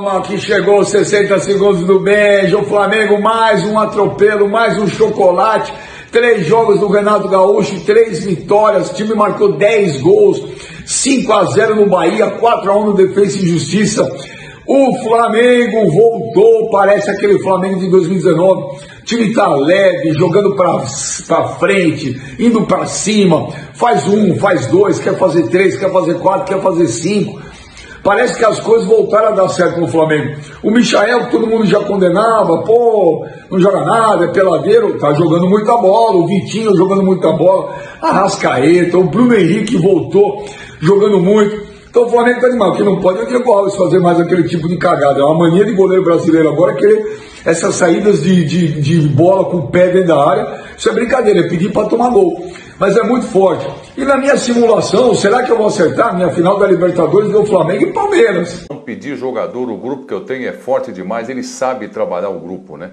Toma, que chegou os 60 segundos do beijo. O Flamengo mais um atropelo, mais um chocolate. 3 jogos do Renato Gaúcho, 3 vitórias. O time marcou 10 gols. 5-0 no Bahia, 4-1 no Defensa e Justiça. O Flamengo voltou, parece aquele Flamengo de 2019. O time tá leve, jogando pra frente, indo pra cima. Faz 1, faz 2, quer fazer 3, quer fazer 4, quer fazer 5. Parece que as coisas voltaram a dar certo no Flamengo. O Michael, que todo mundo já condenava, pô, não joga nada, é peladeiro, tá jogando muita bola. O Vitinho jogando muita bola. A Arrascaeta, o Bruno Henrique voltou jogando muito. Então o Flamengo tá animado. O que não pode é o Diego Alves fazer mais aquele tipo de cagada. É uma mania de goleiro brasileiro agora querer essas saídas de bola com o pé dentro da área. Isso é brincadeira, é pedir para tomar gol. Mas é muito forte. E na minha simulação, será que eu vou acertar? Minha final da Libertadores deu Flamengo e Palmeiras. Não pedir jogador, o grupo que eu tenho é forte demais, ele sabe trabalhar o grupo, né?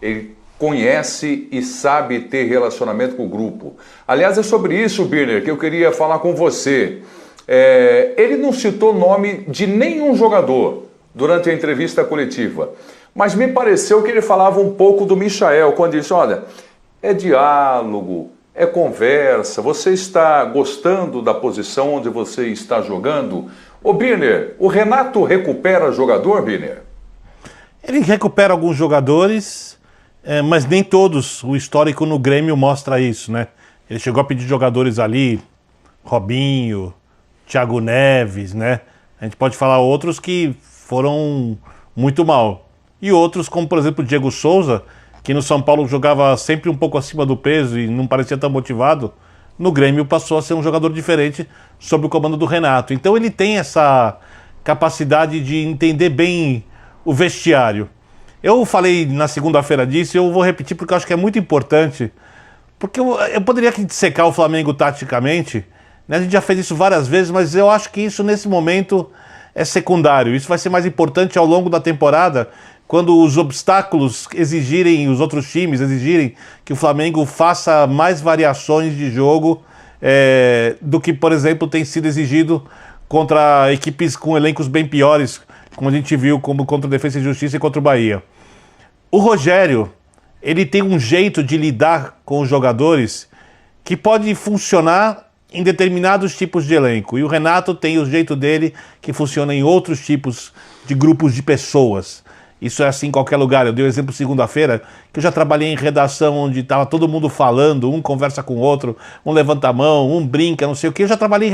Ele conhece e sabe ter relacionamento com o grupo. Aliás, é sobre isso, Birner, que eu queria falar com você. Ele não citou nome de nenhum jogador durante a entrevista coletiva, mas me pareceu que ele falava um pouco do Michael, quando disse, olha, é diálogo, é conversa, você está gostando da posição onde você está jogando? Ô Birner, o Renato recupera jogador, Birner? Ele recupera alguns jogadores, mas nem todos. O histórico no Grêmio mostra isso, né? Ele chegou a pedir jogadores ali, Robinho, Thiago Neves, né? A gente pode falar outros que foram muito mal. E outros, como por exemplo o Diego Souza, que no São Paulo jogava sempre um pouco acima do peso e não parecia tão motivado, no Grêmio passou a ser um jogador diferente sob o comando do Renato. Então ele tem essa capacidade de entender bem o vestiário. Eu falei na segunda-feira disso e eu vou repetir porque eu acho que é muito importante, porque eu poderia dissecar o Flamengo taticamente, né? A gente já fez isso várias vezes, mas eu acho que isso nesse momento é secundário. Isso vai ser mais importante ao longo da temporada, quando os obstáculos exigirem, os outros times exigirem que o Flamengo faça mais variações de jogo do que, por exemplo, tem sido exigido contra equipes com elencos bem piores, como a gente viu como contra o Defensa e Justiça e contra o Bahia. O Rogério, ele tem um jeito de lidar com os jogadores que pode funcionar em determinados tipos de elenco. E o Renato tem o jeito dele que funciona em outros tipos de grupos de pessoas. Isso é assim em qualquer lugar. Eu dei o exemplo segunda-feira, que eu já trabalhei em redação onde estava todo mundo falando, um conversa com o outro, um levanta a mão, um brinca, não sei o quê. Eu já trabalhei em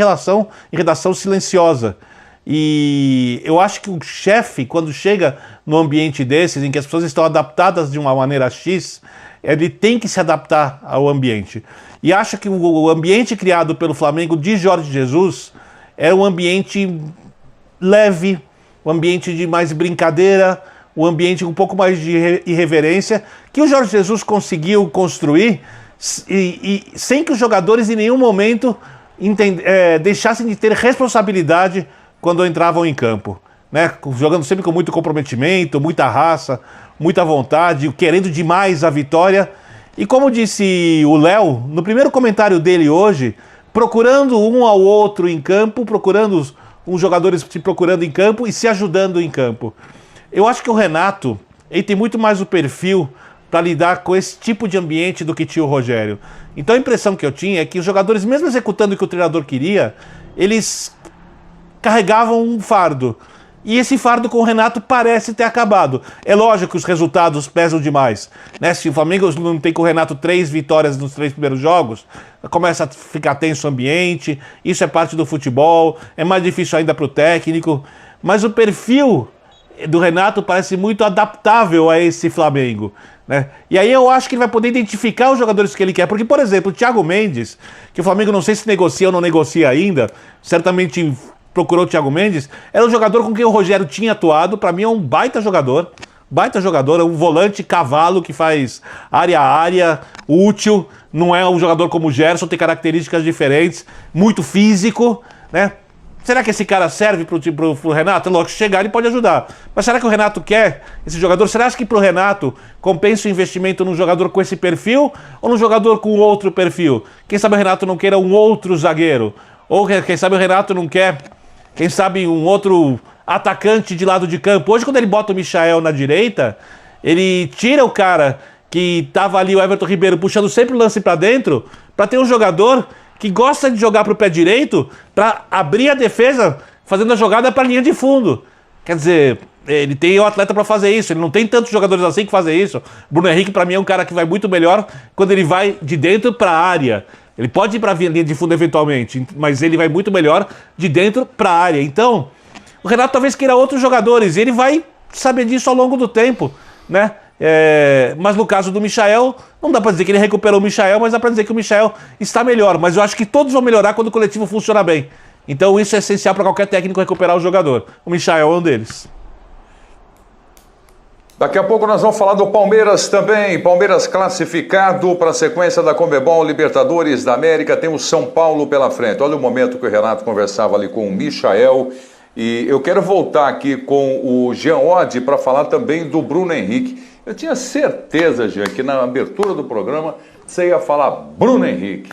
redação silenciosa. E eu acho que o chefe, quando chega num ambiente desses, em que as pessoas estão adaptadas de uma maneira X, ele tem que se adaptar ao ambiente. E acho que o ambiente criado pelo Flamengo de Jorge Jesus é um ambiente leve, um ambiente de mais brincadeira, um ambiente com um pouco mais de irreverência, que o Jorge Jesus conseguiu construir sem que os jogadores em nenhum momento deixassem de ter responsabilidade quando entravam em campo, né? Jogando sempre com muito comprometimento, muita raça, muita vontade, querendo demais a vitória. E como disse o Léo, no primeiro comentário dele hoje, procurando um ao outro em campo, procurando os jogadores se procurando em campo e se ajudando em campo. Eu acho que o Renato, ele tem muito mais o perfil para lidar com esse tipo de ambiente do que tinha o Rogério. Então a impressão que eu tinha é que os jogadores, mesmo executando o que o treinador queria, eles carregavam um fardo. E esse fardo com o Renato parece ter acabado. É lógico que os resultados pesam demais, né? Se o Flamengo não tem com o Renato 3 vitórias nos 3 primeiros jogos, começa a ficar tenso o ambiente, isso é parte do futebol, é mais difícil ainda para o técnico. Mas o perfil do Renato parece muito adaptável a esse Flamengo, né? E aí eu acho que ele vai poder identificar os jogadores que ele quer. Porque, por exemplo, o Thiago Mendes, que o Flamengo não sei se negocia ou não negocia ainda, certamente procurou o Thiago Mendes, era um jogador com quem o Rogério tinha atuado. Para mim é um baita jogador, é um volante cavalo que faz área a área, útil, não é um jogador como o Gerson, tem características diferentes, muito físico, né? Será que esse cara serve pro Renato? Lógico, chegar ele pode ajudar. Mas será que o Renato quer esse jogador? Será que pro Renato compensa o investimento num jogador com esse perfil ou num jogador com outro perfil? Quem sabe o Renato não queira um outro zagueiro? Ou quem sabe o Renato não quer, quem sabe um outro atacante de lado de campo. Hoje, quando ele bota o Michael na direita, ele tira o cara que tava ali, o Everton Ribeiro, puxando sempre o lance pra dentro, pra ter um jogador que gosta de jogar pro pé direito, pra abrir a defesa, fazendo a jogada pra linha de fundo. Quer dizer, ele tem o atleta pra fazer isso, ele não tem tantos jogadores assim que fazem isso. Bruno Henrique, pra mim, é um cara que vai muito melhor quando ele vai de dentro pra área. Ele pode ir pra linha de fundo eventualmente, mas ele vai muito melhor de dentro pra área. Então, o Renato talvez queira outros jogadores, e ele vai saber disso ao longo do tempo, né? Mas no caso do Michael, não dá pra dizer que ele recuperou o Michael, mas dá pra dizer que o Michael está melhor. Mas eu acho que todos vão melhorar quando o coletivo funciona bem. Então isso é essencial para qualquer técnico recuperar o jogador. O Michael é um deles. Daqui a pouco nós vamos falar do Palmeiras também. Palmeiras classificado para a sequência da Conmebol Libertadores da América. Tem o São Paulo pela frente. Olha o momento que o Renato conversava ali com o Michael. E eu quero voltar aqui com o Jean Oddi para falar também do Bruno Henrique. Eu tinha certeza, Jean, que na abertura do programa você ia falar Bruno Henrique.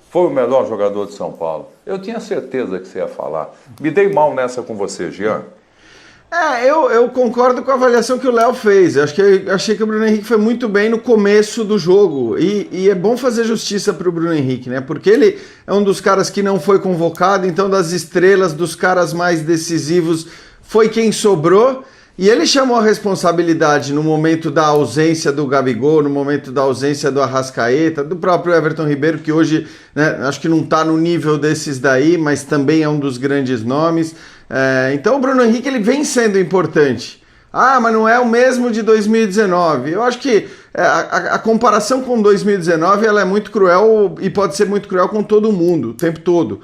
Foi o melhor jogador de São Paulo. Eu tinha certeza que você ia falar. Me dei mal nessa com você, Jean. Eu concordo com a avaliação que o Léo fez. Eu achei que o Bruno Henrique foi muito bem no começo do jogo. E é bom fazer justiça para o Bruno Henrique, né? Porque ele é um dos caras que não foi convocado, então das estrelas, dos caras mais decisivos, foi quem sobrou. E ele chamou a responsabilidade no momento da ausência do Gabigol, no momento da ausência do Arrascaeta, do próprio Everton Ribeiro, que hoje, né, acho que não está no nível desses daí, mas também é um dos grandes nomes. Então o Bruno Henrique ele vem sendo importante. Mas não é o mesmo de 2019. Eu acho que a comparação com 2019 ela é muito cruel e pode ser muito cruel com todo mundo, o tempo todo.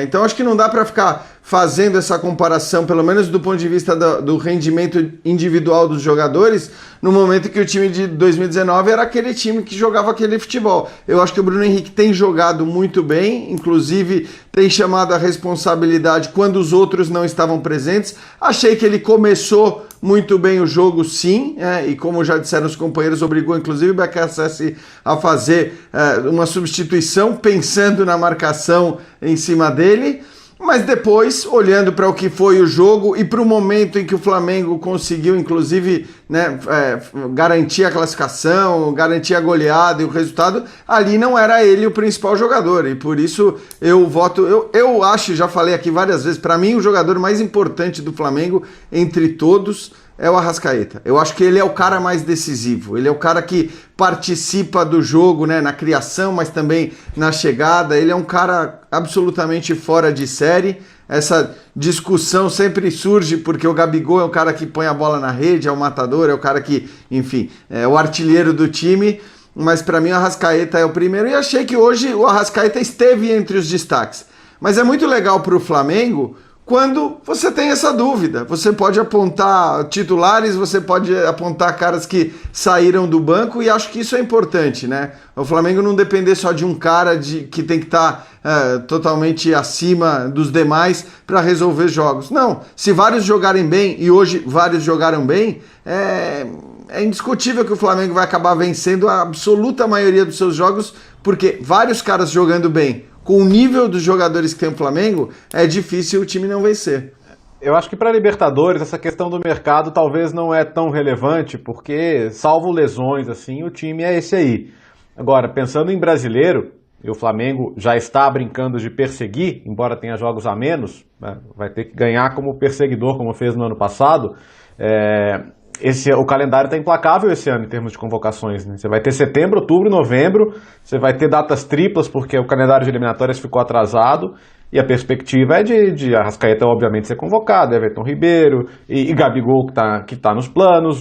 Então acho que não dá para ficar fazendo essa comparação, pelo menos do ponto de vista do rendimento individual dos jogadores, no momento que o time de 2019 era aquele time que jogava aquele futebol. Eu acho que o Bruno Henrique tem jogado muito bem, inclusive tem chamado a responsabilidade quando os outros não estavam presentes. Achei que ele começou muito bem o jogo, sim, e como já disseram os companheiros, obrigou inclusive o BKSS a fazer uma substituição, pensando na marcação em cima dele, mas depois, olhando para o que foi o jogo e para o momento em que o Flamengo conseguiu, inclusive, né, garantir a classificação, garantir a goleada e o resultado, ali não era ele o principal jogador, e por isso eu acho, já falei aqui várias vezes, para mim o jogador mais importante do Flamengo, entre todos, é o Arrascaeta. Eu acho que ele é o cara mais decisivo, ele é o cara que participa do jogo, né, na criação, mas também na chegada. Ele é um cara absolutamente fora de série. Essa discussão sempre surge porque o Gabigol é o cara que põe a bola na rede, é o matador, é o cara que, enfim, é o artilheiro do time, mas para mim o Arrascaeta é o primeiro, e achei que hoje o Arrascaeta esteve entre os destaques. Mas é muito legal para o Flamengo quando você tem essa dúvida. Você pode apontar titulares, você pode apontar caras que saíram do banco, e acho que isso é importante, né? O Flamengo não depender só de um cara que tem que estar totalmente acima dos demais para resolver jogos. Não, se vários jogarem bem, e hoje vários jogaram bem, é indiscutível que o Flamengo vai acabar vencendo a absoluta maioria dos seus jogos, porque vários caras jogando bem, com o nível dos jogadores que tem o Flamengo, é difícil o time não vencer. Eu acho que para Libertadores essa questão do mercado talvez não é tão relevante, porque, salvo lesões, assim, o time é esse aí. Agora, pensando em brasileiro, e o Flamengo já está brincando de perseguir, embora tenha jogos a menos, né, vai ter que ganhar como perseguidor, como fez no ano passado. O calendário está implacável esse ano em termos de convocações, né? Você vai ter setembro, outubro, novembro, você vai ter datas triplas porque o calendário de eliminatórias ficou atrasado, e a perspectiva é de Arrascaeta obviamente ser convocado, Everton Ribeiro e Gabigol que tá nos planos.